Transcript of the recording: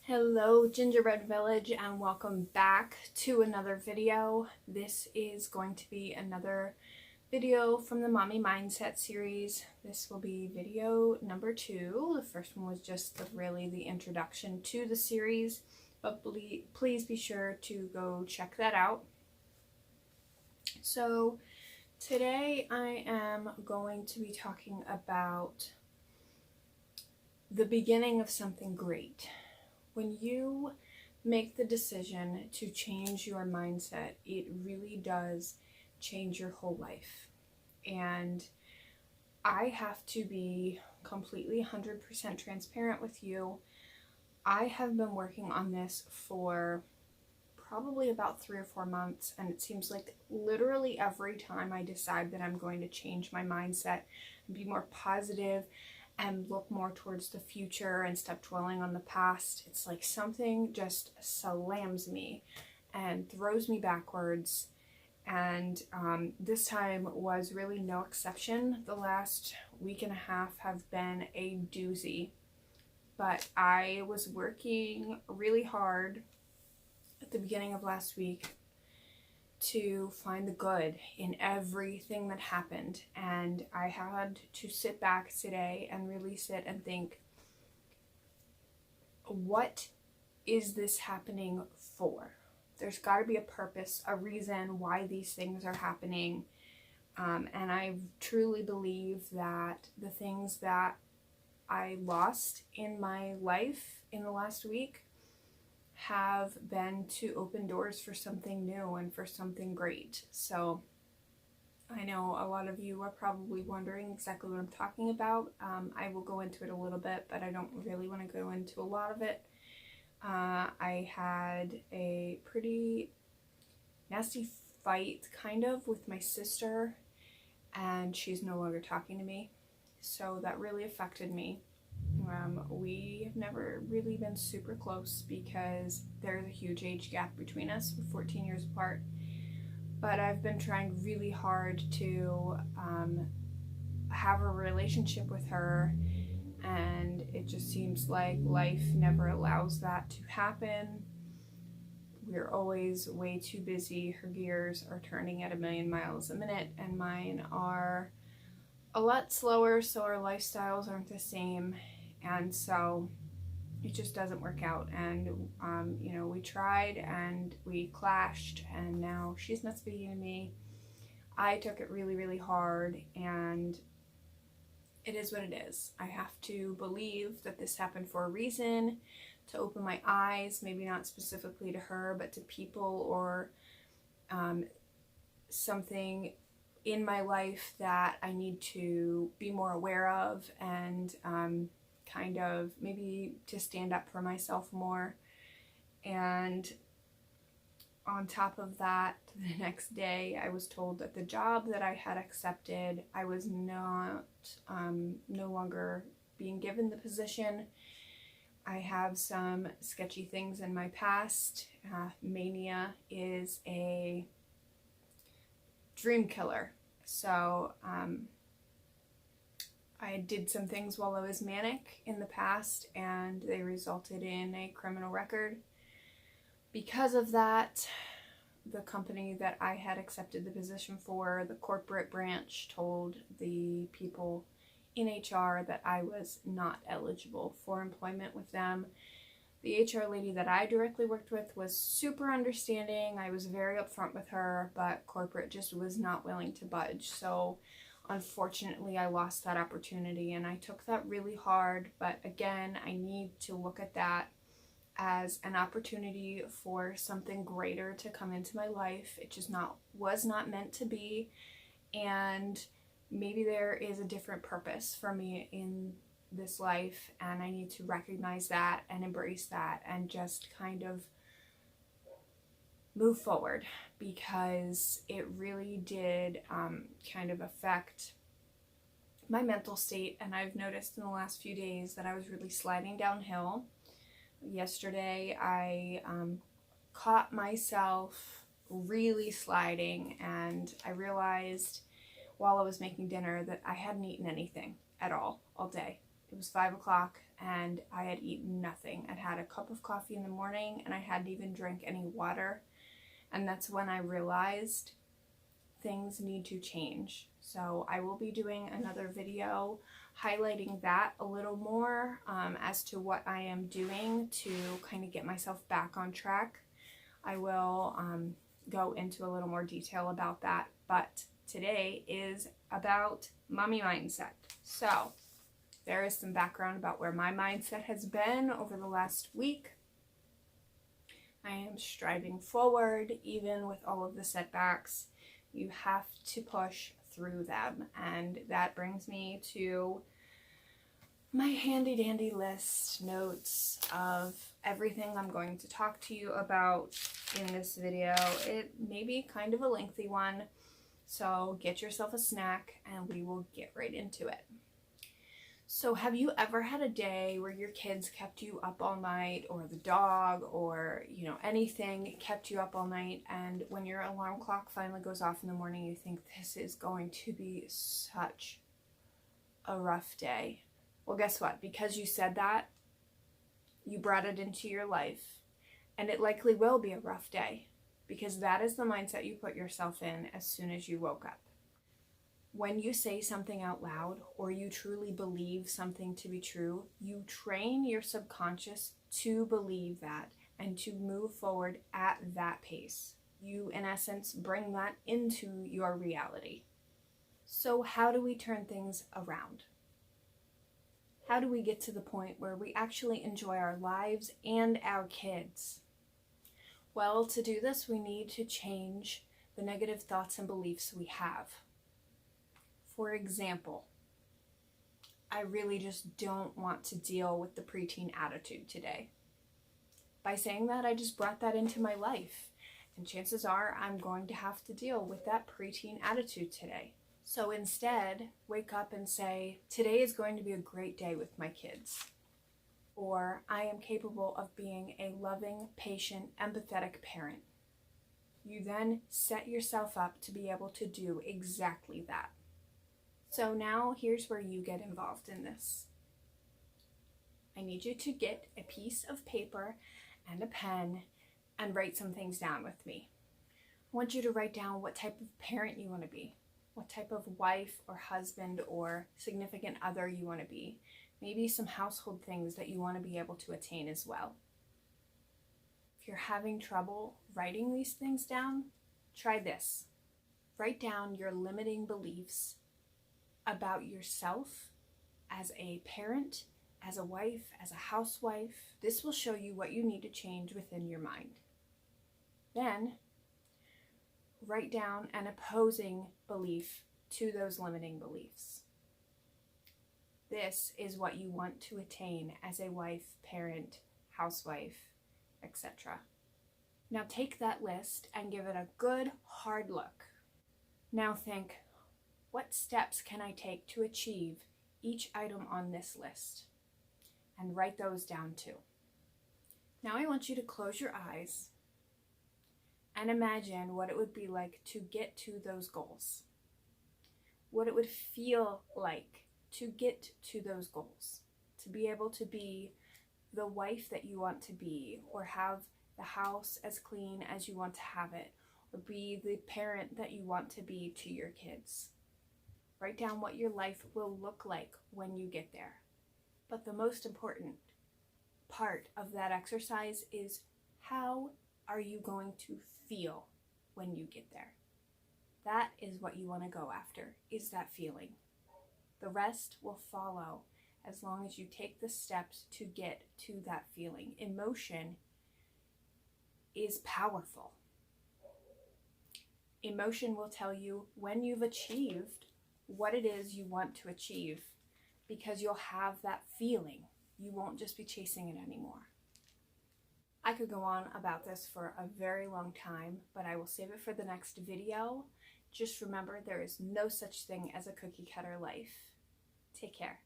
Hello Gingerbread Village and welcome back to another video. This is going to be another video from the Mommy Mindset series. This will be video number 2. The first one was just the introduction to the series, but please be sure to go check that out. So today I am going to be talking about the beginning of something great. When you make the decision to change your mindset, it really does change your whole life. And I have to be completely 100% transparent with you. I have been working on this for probably about 3 or 4 months, and it seems like literally every time I decide that I'm going to change my mindset and be more positive and look more towards the future and stop dwelling on the past, it's like something just slams me and throws me backwards. And this time was really no exception. The last week and a half have been a doozy. But I was working really hard at the beginning of last week to find the good in everything that happened, and I had to sit back today and really sit and think, what is this happening for? There's got to be a purpose, a reason why these things are happening, and I truly believe that the things that I lost in my life in the last week have been to open doors for something new and for something great. So I know a lot of you are probably wondering exactly what I'm talking about. I will go into it a little bit, but I don't really want to go into a lot of it. I had a pretty nasty fight kind of with my sister, and she's no longer talking to me, so that really affected me. We've never really been super close because there's a huge age gap between us. We're 14 years apart. But I've been trying really hard to have a relationship with her, and it just seems like life never allows that to happen. We're always way too busy. Her gears are turning at 1,000,000 miles a minute, and mine are a lot slower, so our lifestyles aren't the same. And so it just doesn't work out. And, we tried and we clashed, and now she's not speaking to me. I took it really, really hard, and it is what it is. I have to believe that this happened for a reason, to open my eyes, maybe not specifically to her, but to people or something in my life that I need to be more aware of, and kind of maybe to stand up for myself more. And on top of that, the next day I was told that the job that I had accepted, I was not no longer being given the position. I have some sketchy things in my past. Mania is a dream killer. So I did some things while I was manic in the past, and they resulted in a criminal record. Because of that, the company that I had accepted the position for, the corporate branch, told the people in HR that I was not eligible for employment with them. The HR lady that I directly worked with was super understanding. I was very upfront with her, but corporate just was not willing to budge. So unfortunately, I lost that opportunity, and I took that really hard. But again, I need to look at that as an opportunity for something greater to come into my life. It just was not meant to be, and maybe there is a different purpose for me in this life, and I need to recognize that and embrace that and just kind of move forward, because it really did kind of affect my mental state. And I've noticed in the last few days that I was really sliding downhill. Yesterday I caught myself really sliding, and I realized while I was making dinner that I hadn't eaten anything at all day. It was 5 o'clock. and I had eaten nothing. I'd had a cup of coffee in the morning and I hadn't even drank any water. And that's when I realized things need to change. So I will be doing another video highlighting that a little more as to what I am doing to kind of get myself back on track. I will go into a little more detail about that, but today is about mommy mindset. So there is some background about where my mindset has been over the last week. I am striving forward even with all of the setbacks. You have to push through them, and that brings me to my handy dandy list notes of everything I'm going to talk to you about in this video. It may be kind of a lengthy one, so get yourself a snack and we will get right into it. So have you ever had a day where your kids kept you up all night, or the dog, or anything kept you up all night, and when your alarm clock finally goes off in the morning you think this is going to be such a rough day? Well, guess what? Because you said that, you brought it into your life, and it likely will be a rough day, because that is the mindset you put yourself in as soon as you woke up. When you say something out loud, or you truly believe something to be true, you train your subconscious to believe that and to move forward at that pace. You, in essence, bring that into your reality. So how do we turn things around? How do we get to the point where we actually enjoy our lives and our kids? Well, to do this, we need to change the negative thoughts and beliefs we have. For example, I really just don't want to deal with the preteen attitude today. By saying that, I just brought that into my life, and chances are I'm going to have to deal with that preteen attitude today. So instead, wake up and say, today is going to be a great day with my kids. Or, I am capable of being a loving, patient, empathetic parent. You then set yourself up to be able to do exactly that. So now here's where you get involved in this. I need you to get a piece of paper and a pen and write some things down with me. I want you to write down what type of parent you want to be, what type of wife or husband or significant other you want to be, maybe some household things that you want to be able to attain as well. If you're having trouble writing these things down, try this. Write down your limiting beliefs about yourself as a parent, as a wife, as a housewife. This will show you what you need to change within your mind. Then, write down an opposing belief to those limiting beliefs. This is what you want to attain as a wife, parent, housewife, etc. Now take that list and give it a good hard look. Now think, what steps can I take to achieve each item on this list? And write those down too. Now I want you to close your eyes and imagine what it would be like to get to those goals. What it would feel like to get to those goals. To be able to be the wife that you want to be, or have the house as clean as you want to have it, or be the parent that you want to be to your kids. Write down what your life will look like when you get there. But the most important part of that exercise is, how are you going to feel when you get there? That is what you want to go after, is that feeling. The rest will follow as long as you take the steps to get to that feeling. Emotion is powerful. Emotion will tell you when you've achieved what it is you want to achieve, because you'll have that feeling. You won't just be chasing it anymore. I could go on about this for a very long time, but I will save it for the next video. Just remember, there is no such thing as a cookie cutter life. Take care.